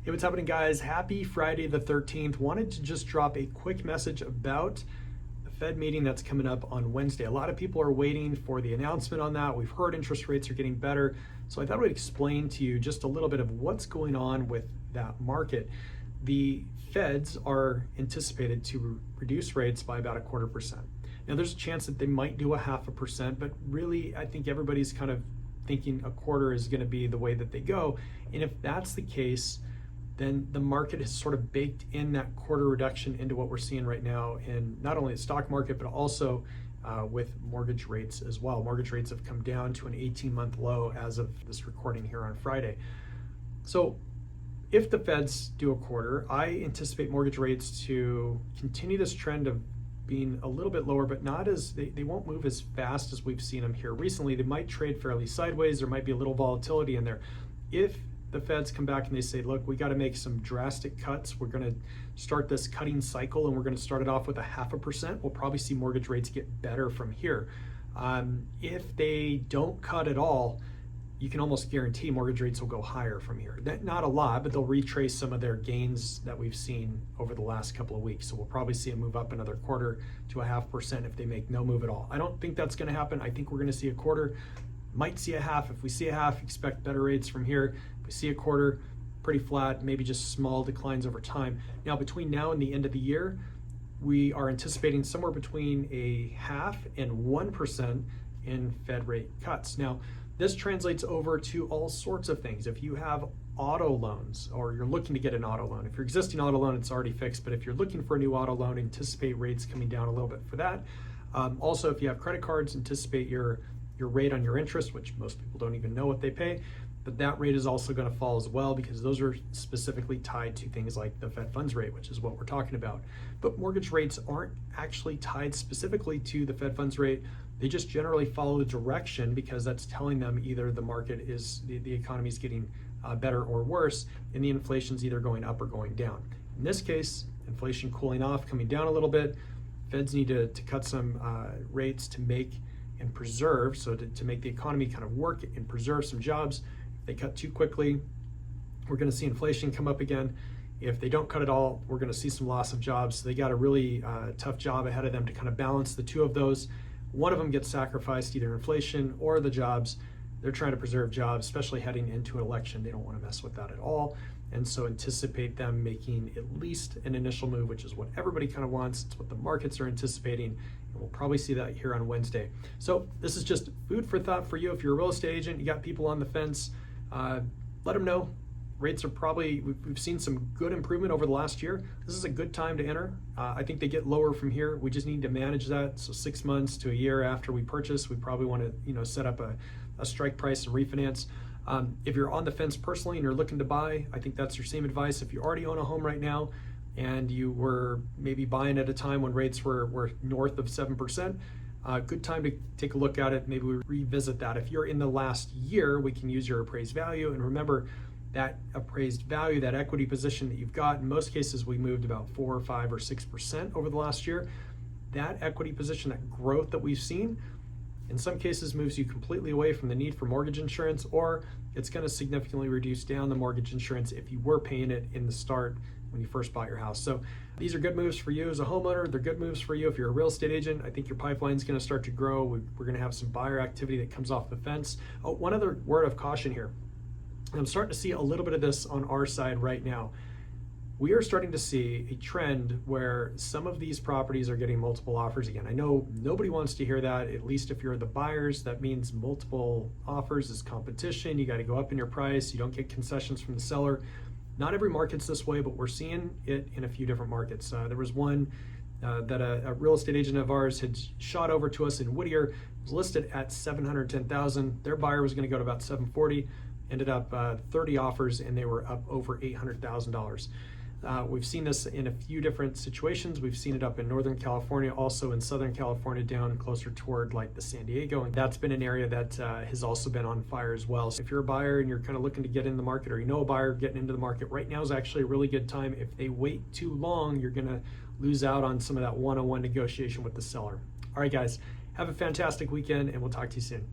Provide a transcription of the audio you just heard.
Hey, what's happening, guys? Happy Friday the 13th. Wanted to just drop a quick message about the Fed meeting that's coming up on Wednesday. A lot of people are waiting for the announcement on that. We've heard interest rates are getting better. So I thought I would explain to you just a little bit of what's going on with that market. The Feds are anticipated to reduce rates by about 0.25%. Now, there's a chance that they might do 0.5%, but really, I think everybody's kind of thinking a quarter is going to be the way that they go. And if that's the case, then the market has sort of baked in that quarter reduction into what we're seeing right now in not only the stock market, but also with mortgage rates as well. Mortgage rates have come down to an 18-month low as of this recording here on Friday. So if the Feds do a quarter, I anticipate mortgage rates to continue this trend of being a little bit lower, but not as, they won't move as fast as we've seen them here recently. They might trade fairly sideways. There might be a little volatility in there. If the Feds come back and they say, look, we got to make some drastic cuts. We're going to start this cutting cycle and we're going to start it off with 0.5%. We'll probably see mortgage rates get better from here. If they don't cut at all, you can almost guarantee mortgage rates will go higher from here. Not a lot, but they'll retrace some of their gains that we've seen over the last couple of weeks. So we'll probably see it move up another 1/4 to 0.5% if they make no move at all. I don't think that's going to happen. I think we're going to see 1/4. Might see 1/2. If we see 1/2, expect better rates from here. If we see 1/4, pretty flat, maybe just small declines over time. Now, between now and the end of the year, we are anticipating somewhere between 0.5% and 1% in Fed rate cuts. Now, this translates over to all sorts of things. If you have auto loans or you're looking to get an auto loan, if your existing auto loan, it's already fixed, but if you're looking for a new auto loan, anticipate rates coming down a little bit for that. Also, if you have credit cards, anticipate your rate on your interest, which most people don't even know what they pay, but that rate is also going to fall as well because those are specifically tied to things like the Fed funds rate, which is what we're talking about. But mortgage rates aren't actually tied specifically to the Fed funds rate. They just generally follow the direction because that's telling them either the market is, the economy is getting better or worse, and the inflation's either going up or going down. In this case, inflation cooling off, coming down a little bit. Feds need to cut some rates to make and preserve, so to make the economy kind of work and preserve some jobs. If they cut too quickly, we're going to see inflation come up again. If they don't cut at all, we're going to see some loss of jobs. So they got a really tough job ahead of them to kind of balance the two of those. One of them gets sacrificed, either inflation or the jobs. They're trying to preserve jobs, especially heading into an election. They don't want to mess with that at all. And so anticipate them making at least an initial move, which is what everybody kind of wants. It's what the markets are anticipating. And we'll probably see that here on Wednesday. So this is just food for thought for you. If you're a real estate agent, you got people on the fence, let them know. Rates are probably, we've seen some good improvement over the last year. This is a good time to enter. I think they get lower from here. We just need to manage that. So 6 months to a year after we purchase, we probably want to set up a strike price and refinance. If you're on the fence personally and you're looking to buy, I think that's your same advice. If you already own a home right now and you were maybe buying at a time when rates were north of 7%, good time to take a look at it. Maybe we revisit that. If you're in the last year, we can use your appraised value. And remember, that appraised value, that equity position that you've got, in most cases we moved about 4 or 5 or 6% over the last year. That equity position, that growth that we've seen, in some cases moves you completely away from the need for mortgage insurance, or it's going to significantly reduce down the mortgage insurance if you were paying it in the start when you first bought your house. So these are good moves for you as a homeowner. They're good moves for you if you're a real estate agent. I think your pipeline is going to start to grow. We're going to have some buyer activity that comes off the fence. Oh, one other word of caution here. I'm starting to see a little bit of this on our side right now. We are starting to see a trend where some of these properties are getting multiple offers again. I know nobody wants to hear that, at least if you're the buyers. That means multiple offers is competition. You got to go up in your price. You don't get concessions from the seller. Not every market's this way, but we're seeing it in a few different markets. There was one that a real estate agent of ours had shot over to us in Whittier. It was listed at $710,000. Their buyer was going to go to about $740,000. Ended up 30 offers, and they were up over $800,000. We've seen this in a few different situations. We've seen it up in Northern California, also in Southern California, down closer toward like the San Diego. And that's been an area that has also been on fire as well. So if you're a buyer and you're kind of looking to get in the market, or you know a buyer getting into the market, right now is actually a really good time. If they wait too long, you're going to lose out on some of that one-on-one negotiation with the seller. All right, guys, have a fantastic weekend, and we'll talk to you soon.